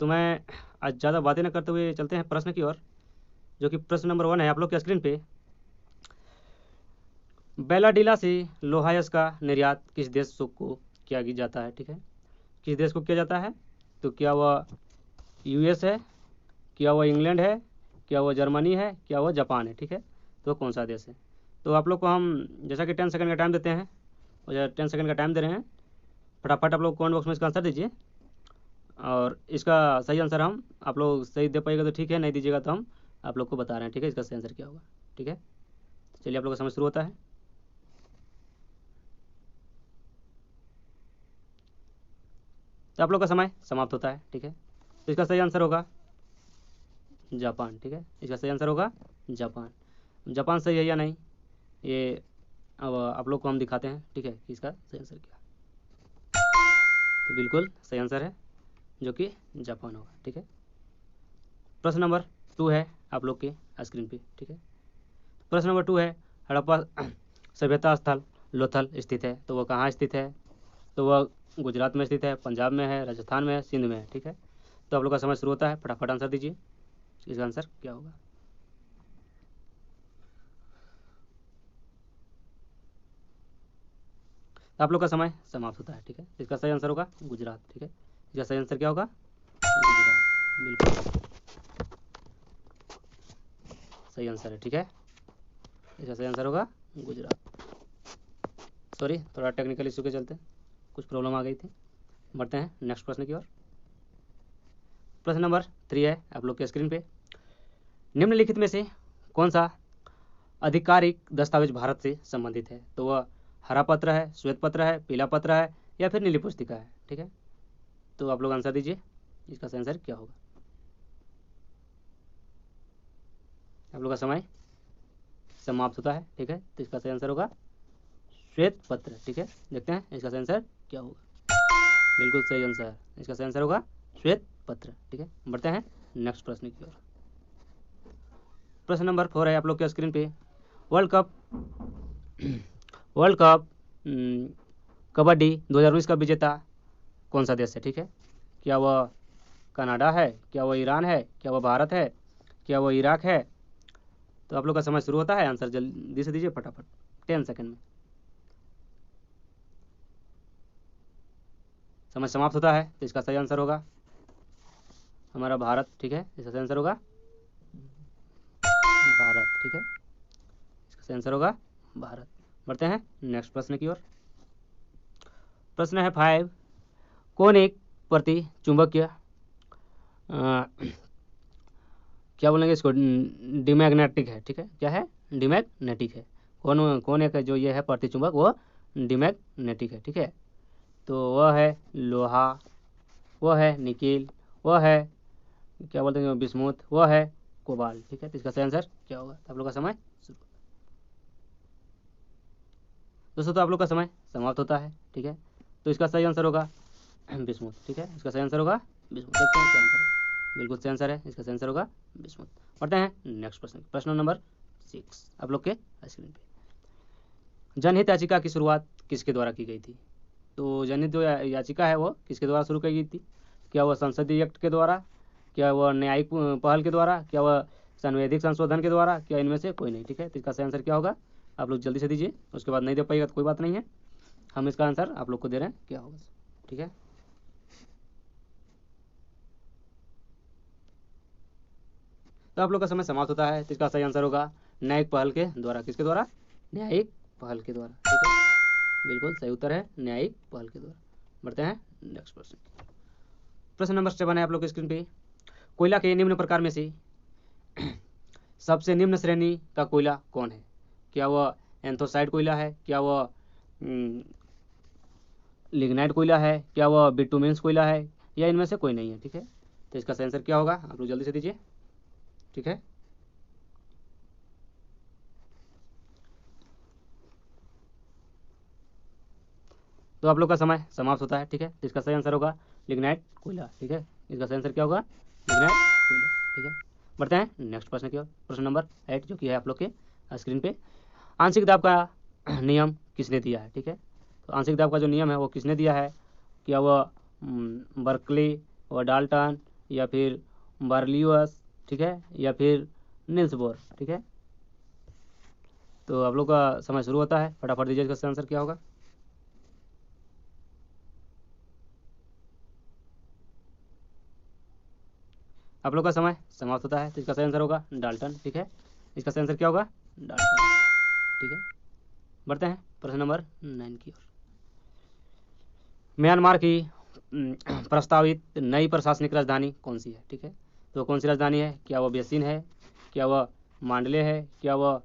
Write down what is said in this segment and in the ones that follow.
तो मैं आज ज़्यादा बातें न करते हुए चलते हैं प्रश्न की ओर, जो कि प्रश्न नंबर 1 है आप लोग की स्क्रीन पे। बेलाडीला से लोहा अयस्क का निर्यात किस देश को किया जाता है? ठीक है, किस देश को किया जाता है? तो क्या वह यूएस है, क्या वह इंग्लैंड है, क्या वह जर्मनी है, क्या वह जापान है? ठीक है, तो कौन सा देश है? तो आप लोग को हम जैसा कि 10 सेकंड का टाइम देते हैं, और 10 सेकंड का टाइम दे रहे हैं, फटाफट आप लोग कमेंट बॉक्स में इसका आंसर दीजिए। और इसका सही आंसर हम आप लोग सही दे पाइएगा तो ठीक है, नहीं दीजिएगा तो हम आप लोग को बता रहे हैं। ठीक है, इसका सही आंसर क्या होगा? ठीक है, चलिए आप लोग का समय शुरू होता है। तो आप लोग का समय समाप्त होता है। ठीक है, तो इसका सही आंसर होगा जापान। ठीक है, इसका सही आंसर होगा जापान। जापान सही है या नहीं, ये अब आप लोग को हम दिखाते हैं। ठीक है, कि इसका सही आंसर क्या है। तो बिल्कुल सही आंसर है, जो कि जापान होगा। ठीक है, प्रश्न नंबर 2 है आप लोग के स्क्रीन पे। ठीक है, प्रश्न नंबर 2 है, हड़प्पा सभ्यता स्थल लोथल स्थित है, तो वह कहाँ स्थित है? तो वह गुजरात में स्थित है, पंजाब में है, राजस्थान में है, सिंध में है। ठीक है, तो आप लोग का समय शुरू होता है, फटाफट आंसर दीजिए, इसका आंसर क्या होगा? तो आप लोग का समय समाप्त होता है। ठीक है, इसका सही आंसर होगा गुजरात। ठीक है, इसका सही आंसर क्या होगा? गुजरात, बिल्कुल सही आंसर है। ठीक है, इसका सही आंसर होगा गुजरात। सॉरी, थोड़ा टेक्निकल इशू के चलते कुछ प्रॉब्लम आ गई थी। बढ़ते हैं नेक्स्ट प्रश्न की ओर। प्रश्न नंबर 3 है आप लोग के स्क्रीन पे। निम्नलिखित में से कौन सा आधिकारिक दस्तावेज भारत से संबंधित है? तो वह हरा पत्र है, श्वेत पत्र है, पीला पत्र है, या फिर नीली पुस्तिका है? ठीक है, तो आप लोग आंसर दीजिए, इसका सही आंसर क्या होगा? आप लोग का समय समाप्त होता है। ठीक है, तो इसका सही आंसर होगा श्वेत पत्र। ठीक है, देखते हैं इसका सही आंसर क्या होगा। बिल्कुल सही आंसर, इसका सही आंसर होगा श्वेत पत्र। ठीक है, बढ़ते हैं नेक्स्ट प्रश्न की ओर। प्रश्न नंबर 4 है आप लोग के स्क्रीन पे। World cup world cup kabaddi 2019 का विजेता कौन सा देश है? ठीक है, क्या वह कनाडा है, क्या वह ईरान है, क्या वह भारत है, क्या वह इराक है? तो आप लोग का समय शुरू होता है, आंसर जल्दी से दीजिए फटाफट, 10 सेकंड में। समय समाप्त होता है, तो इसका सही आंसर होगा हमारा भारत। ठीक है, इसका सही आंसर होगा भारत। ठीक है, इसका सही आंसर होगा भारत। बढ़ते हैं नेक्स्ट प्रश्न की ओर। प्रश्न है 5, कौन एक प्रति चुंबकीय क्या बोलेंगे इसको, डिमैग्नेटिक है? ठीक है, क्या है? डिमैग्नेटिक है। कौन कौन एक जो ये है प्रतिचुंबक, वो डिमैग्नेटिक है। ठीक है, तो वह है लोहा, वह है निकेल, वह है क्या बोलते हैं बिस्मुथ, वह है कोबाल्ट। ठीक है, तो इसका सही आंसर क्या होगा? तो आप लोग का समय दोस्तों, तो आप लोग का समय समाप्त होता है। ठीक है, तो इसका सही आंसर होगा बिस्मुथ। ठीक है, इसका सही आंसर होगा बिस्मुथ। देखते हैं क्या आंसर है। बिल्कुल सही आंसर है, इसका सही आंसर होगा बिस्मुथ। बढ़ते हैं नेक्स्ट प्रश्न, प्रश्न नंबर 6 आप लोग के स्क्रीन पे। जनहित याचिका की शुरुआत किसके द्वारा की गई थी? तो जनहित जो याचिका है वो किसके द्वारा शुरू की गई थी? क्या वह संसदीय एक्ट के द्वारा, क्या वह न्यायिक पहल के द्वारा, क्या वह संवैधिक संशोधन के द्वारा, क्या इनमें से कोई नहीं? ठीक है, तो इसका सही आंसर क्या होगा? आप लोग जल्दी से दीजिए, उसके बाद नहीं दे पाइएगा तो कोई बात नहीं है, हम इसका आंसर आप लोग को दे रहे हैं क्या होगा। ठीक है, तो आप लोग का समय समाप्त होता है, तो इसका सही आंसर होगा न्यायिक पहल के द्वारा। किसके द्वारा? न्यायिक पहल के द्वारा। ठीक है, बिल्कुल सही उत्तर है न्यायिक पहल के द्वारा। बढ़ते हैं नेक्स्ट प्रश्न। प्रश्न नंबर 7 है आप लोग की स्क्रीन पे। कोयला के निम्न प्रकार में से सबसे निम्न श्रेणी का कोयला कौन है? क्या वह एंथोसाइड कोयला है, क्या वह लिग्नाइट कोयला है, क्या वह बिटुमेंस कोयला है, या इनमें से कोई नहीं है? ठीक है, तो इसका सही आंसर क्या होगा? आप लोग जल्दी से दीजिए। ठीक है, तो आप लोग का समय समाप्त होता है। ठीक है, तो इसका सही आंसर होगा लिग्नाइट कोयला। ठीक है, इसका सही आंसर क्या होगा? लिग्नाइट कोयला। ठीक है, बढ़ते हैं नेक्स्ट प्रश्न की ओर। प्रश्न नंबर 8 जो कि है आप लोग के स्क्रीन पे। आंशिक दाब का नियम किसने दिया है? ठीक है, तो आंशिक दाब का जो नियम है वो किसने दिया है? क्या वह बर्कली, वह डाल्टन, या फिर बार्लियोस, ठीक है, या फिर नील्स बोर, ठीक है। तो आप लोग का समय शुरू होता है, फटाफट दीजिए इसका सही आंसर क्या होगा। आप लोग का समय समाप्त होता है, तो इसका सही आंसर होगा डाल्टन, ठीक है। इसका सही आंसर क्या होगा, डाल्टन, ठीक है। बढ़ते हैं प्रश्न नंबर 9 की ओर। म्यांमार की प्रस्तावित नई प्रशासनिक राजधानी कौन सी है, ठीक है। तो कौन सी राजधानी है, क्या वह बेसिन है, क्या वह मांडले है, क्या वह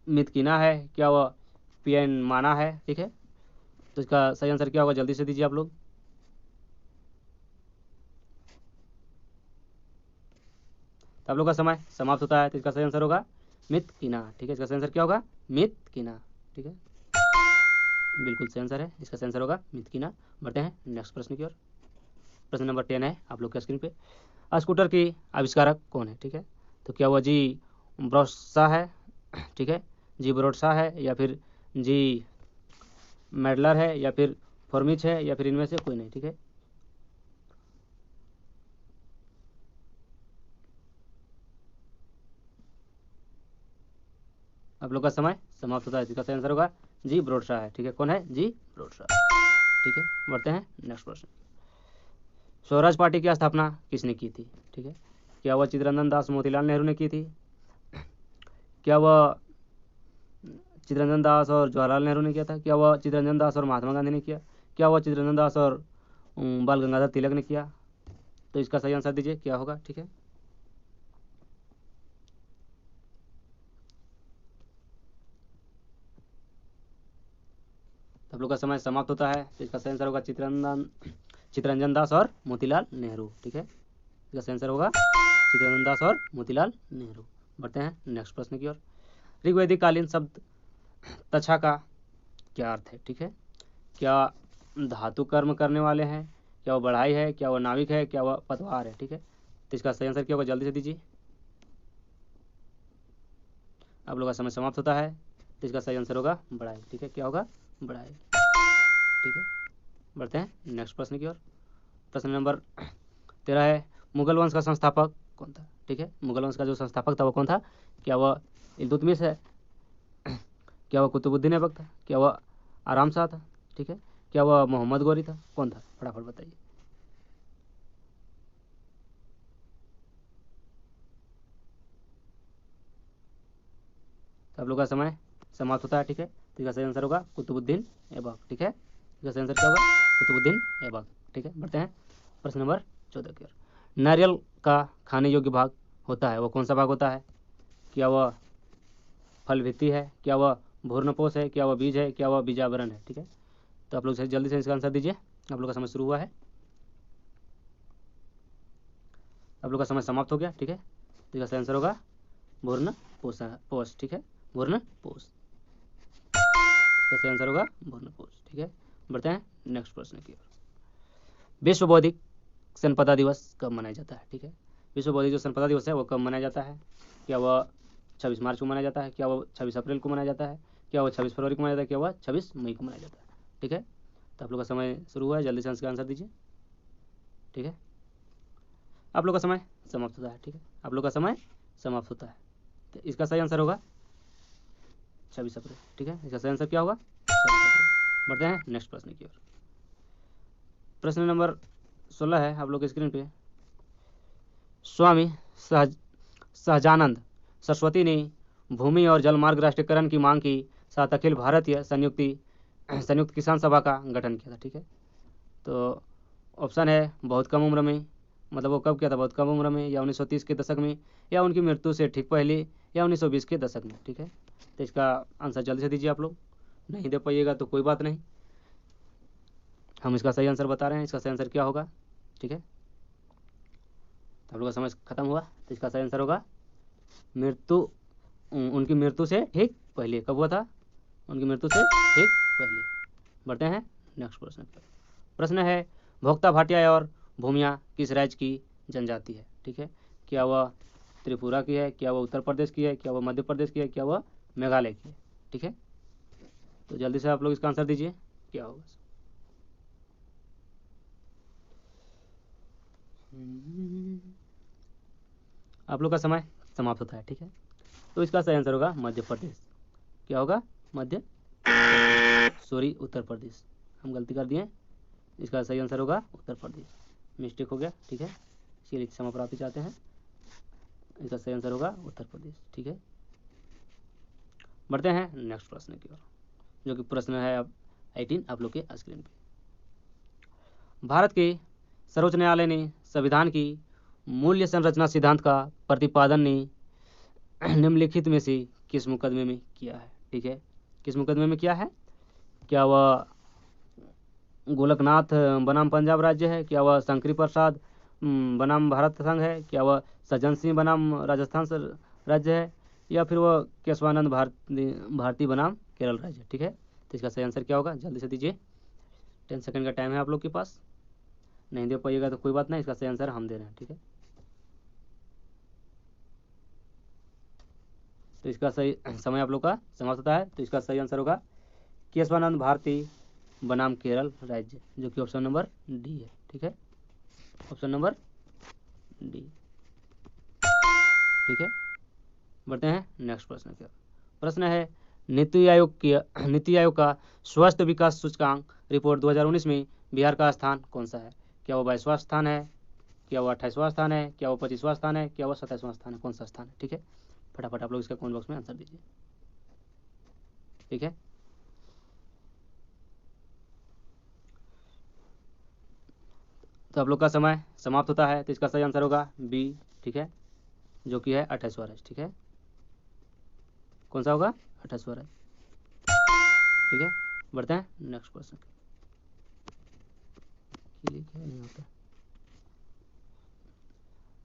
मितकिना है, क्या वह पियनमाना है, ठीक है। तो इसका सही आंसर क्या होगा, जल्दी से दीजिए आप लोग। तो आप लोग का समय समाप्त होता है, तो इसका सही आंसर होगा मितकिना, ठीक है। इसका सही आंसर क्या होगा, मितकिना, ठीक है। बिल्कुल सही आंसर है, इसका सही आंसर होगा मितकिना। बढ़ते हैं नेक्स्ट प्रश्न की ओर। प्रश्न नंबर 10 है आप लोग के स्क्रीन पे। स्कूटर की आविष्कारक कौन है, ठीक है। तो क्या वह जी ब्रोसा है, ठीक है, जी ब्रोडसा है, या फिर जी मेडलर है, या फिर फॉर्मिच है, या फिर इनमें से कोई नहीं, ठीक है। आप लोग का समय समाप्त होता है, इसका सही आंसर होगा जी ब्रोडसा है, ठीक है। कौन है, जी ब्रोडसा, ठीक है। बढ़ते हैं नेक्स्ट प्रश्न। स्वराज पार्टी की स्थापना किसने की थी, ठीक है। क्या वह चित्तरंजन दास मोतीलाल नेहरू ने की थी, क्या वह चित्तरंजन दास और जवाहरलाल नेहरू ने किया था, क्या वह चित्तरंजन दास और महात्मा गांधी ने किया, क्या वह चित्तरंजन दास और बाल गंगाधर तिलक ने किया। तो इसका सही आंसर दीजिए क्या होगा, ठीक है। आप लोग का समय समाप्त होता है, तो इसका सही आंसर होगा चित्तरंजन दास और मोतीलाल नेहरू, ठीक है। इसका सही आंसर होगा चित्तरंजन दास और मोतीलाल नेहरू। बढ़ते हैं नेक्स्ट प्रश्न की ओर। ऋग्वैदिक कालीन शब्द तछा का क्या अर्थ है, ठीक है। क्या धातु कर्म करने वाले हैं, क्या वो बढ़ाई है, क्या वो नाविक है, क्या वह पतवार है, ठीक है। तो इसका सही आंसर क्या होगा, जल्दी से दीजिए। आप लोग का समय समाप्त होता है, तो इसका सही आंसर होगा बढ़ाई, ठीक है। क्या होगा, बढ़ाई, ठीक है। बढ़ते हैं नेक्स्ट प्रश्न की ओर। प्रश्न नंबर 13 है, मुगल वंश का संस्थापक कौन था, ठीक है। मुगल वंश का जो संस्थापक था वो कौन था, क्या वह इल्तुतमिश है, क्या वह कुतुबुद्दीन ऐबक था, क्या वह आराम शाह था, ठीक है, क्या वह मोहम्मद गौरी था, कौन था, फटाफट बताइए। तो आप लोग का समय समाप्त होता है, ठीक है। तो इसका सही आंसर होगा कुतुबुद्दीन ऐबक, ठीक है। इसका सही आंसर क्या होगा, कुतुबुद्दीन ऐबक, ठीक है। बढ़ते हैं प्रश्न नंबर 14 की ओर। नारियल का खाने योग्य भाग होता है वो कौन सा भाग होता है, क्या वह फल भित्ति है, क्या वह भूर्णपोष है, क्या वह बीज है, क्या वह बीजावरण है, ठीक है। तो आप लोग जल्दी से इसका आंसर दीजिए, आप लोग का समय शुरू हुआ है। आप लोग का समय समाप्त हो गया, ठीक है। तो इसका सही आंसर होगा भूर्ण पोष, ठीक है, भूर्ण पोष। इसका सही आंसर होगा भूर्ण पोष, ठीक है। बढ़ते हैं नेक्स्ट प्रश्न की ओर। विश्व बौद्धिक संपदा दिवस कब मनाया जाता है, ठीक है। विश्व बौद्धिक जो संपदा दिवस है वो कब मनाया जाता है, क्या वह 26 मार्च को मनाया जाता है, क्या वह 26 अप्रैल को मनाया जाता है, क्या वह 26 फरवरी को मनाया जाता है, क्या वह 26 मई को मनाया जाता है, ठीक है। तो आप लोग का समय शुरू हुआ है, जल्दी से इसका आंसर दीजिए, ठीक है। आप लोग का समय समाप्त होता है, ठीक है। आप लोग का समय समाप्त होता है, तो इसका सही आंसर होगा 26 अप्रैल, ठीक है। इसका सही आंसर क्या होगा, 26 अप्रैल। बढ़ते हैं नेक्स्ट प्रश्न की ओर। प्रश्न नंबर 16 है आप लोग के स्क्रीन पे। स्वामी सहजानंद सरस्वती ने भूमि और जलमार्ग राष्ट्रीयकरण की मांग की साथ अखिल भारतीय संयुक्त किसान सभा का गठन किया था, ठीक है। तो ऑप्शन है बहुत कम उम्र में, मतलब वो कब किया था, बहुत कम उम्र में, या 1930 के दशक में, या उनकी मृत्यु से ठीक पहले, या 1920 के दशक में, ठीक है। तो इसका आंसर जल्दी से दीजिए आप लोग, नहीं दे पाइएगा तो कोई बात नहीं, हम इसका सही आंसर बता रहे हैं। इसका सही आंसर क्या होगा, ठीक है। तो आप लोग का समय खत्म हुआ, तो इसका सही आंसर होगा मृत्यु, उनकी मृत्यु से ठीक पहले। कब हुआ था, उनकी मृत्यु से ठीक पहले। बढ़ते हैं नेक्स्ट प्रश्न पर। प्रश्न है, भोक्ता भाटिया और भूमिया किस राज्य की जनजाति है, ठीक है। क्या वह त्रिपुरा की है, क्या वह उत्तर प्रदेश की है, क्या वह मध्य प्रदेश की है, क्या वह मेघालय की है, ठीक है। तो जल्दी से आप लोग इसका आंसर दीजिए क्या होगा। आप लोग का समय समाप्त होता है, ठीक है। तो इसका सही आंसर होगा मध्य प्रदेश। क्या होगा? मध्य, सॉरी, उत्तर प्रदेश, हम गलती कर दिए। इसका सही आंसर होगा उत्तर प्रदेश, मिस्टेक हो गया, ठीक है, इसीलिए क्षमा प्राप्ति चाहते हैं। इसका सही आंसर होगा उत्तर प्रदेश, ठीक है। बढ़ते हैं नेक्स्ट प्रश्न की ओर, जो कि प्रश्न है अब 18 आप लोग के स्क्रीन पे। भारत के सर्वोच्च न्यायालय ने संविधान की मूल्य संरचना सिद्धांत का प्रतिपादन निम्नलिखित में से किस मुकदमे में किया है, ठीक है। किस मुकदमे में किया है? क्या वह गोलकनाथ बनाम पंजाब राज्य है? क्या वह शंकरी प्रसाद बनाम भारत संघ है? क्या वह सज्जन सिंह बनाम राजस्थान राज्य है? या फिर वह केशवानंद भारती बनाम केरल राज्य, ठीक है। तो इसका सही आंसर क्या होगा? जल्दी से दीजिए, 10 सेकंड का टाइम है आप लोग के पास। नहीं दे पाइएगा तो कोई बात नहीं, इसका सही आंसर हम दे रहे हैं, ठीक है। तो इसका सही समय आप लोग का समाप्त होता है। तो इसका सही आंसर होगा केशवानंद भारती बनाम केरल राज्य, जो कि ऑप्शन नंबर डी है, ठीक है, ऑप्शन नंबर डी, ठीक है। बढ़ते हैं नेक्स्ट प्रश्न की ओर। प्रश्न है नीति आयोग का स्वास्थ्य विकास सूचकांक रिपोर्ट 2019 में बिहार का स्थान कौन सा है? क्या वो 22वां स्थान है? क्या वो 28वां स्थान है? क्या वो 25वां स्थान है? क्या वो 27वां स्थान है? कौन सा स्थान है, ठीक है। फटाफट आप लोग इसका कमेंट बॉक्स में आंसर दीजिए, ठीक है। तो आप लोग का समय समाप्त होता है। तो इसका सही आंसर होगा बी, ठीक है, जो कि है 28वां राज्य, ठीक है। कौन सा होगा? 28वां राज्य, ठीक है। बढ़ते हैं नेक्स्ट क्वेश्चन। नहीं होता।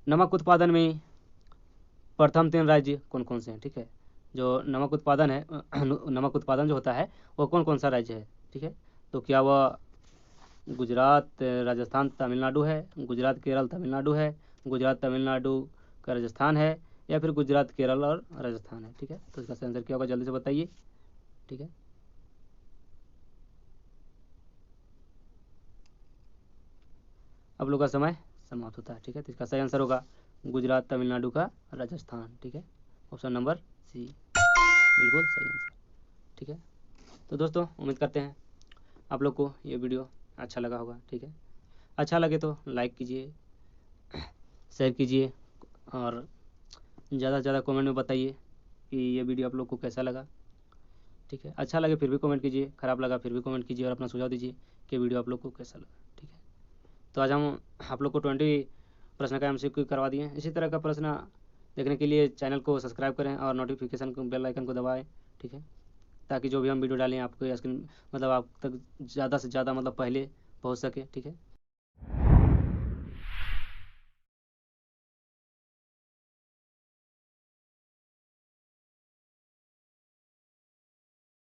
नमक उत्पादन में प्रथम 3 राज्य कौन कौन से हैं, ठीक है। जो नमक उत्पादन है नमक उत्पादन जो होता है वो कौन कौन सा राज्य है, ठीक है। तो क्या वह गुजरात राजस्थान तमिलनाडु है? गुजरात केरल तमिलनाडु है? गुजरात तमिलनाडु का राजस्थान है? या फिर गुजरात केरल और राजस्थान है, ठीक है। तो इसका आंसर क्या होगा? जल्दी से बताइए, ठीक है। अब लोग का समय समाप्त होता है, ठीक है। तो इसका सही आंसर होगा गुजरात तमिलनाडु का राजस्थान, ठीक है, ऑप्शन नंबर सी, बिल्कुल सही आंसर, ठीक है। तो दोस्तों उम्मीद करते हैं आप लोग को ये वीडियो अच्छा लगा होगा, ठीक है। अच्छा लगे तो लाइक कीजिए, शेयर कीजिए और ज़्यादा से ज़्यादा कमेंट में बताइए कि ये वीडियो आप लोग को कैसा लगा, ठीक है। अच्छा लगे फिर भी कमेंट कीजिए, ख़राब लगा फिर भी कमेंट कीजिए और अपना सुझाव दीजिए कि वीडियो आप लोग को कैसा लगा, ठीक है। तो आज हम आप लोग को 20 प्रश्न का MCQ करवा दिए हैं। इसी तरह का प्रश्न देखने के लिए चैनल को सब्सक्राइब करें और नोटिफिकेशन को बेल आइकन को दबाएं, ठीक है, ताकि जो भी हम वीडियो डालें आपको स्क्रीन मतलब आप तक ज़्यादा से ज़्यादा मतलब पहले पहुंच सके, ठीक है।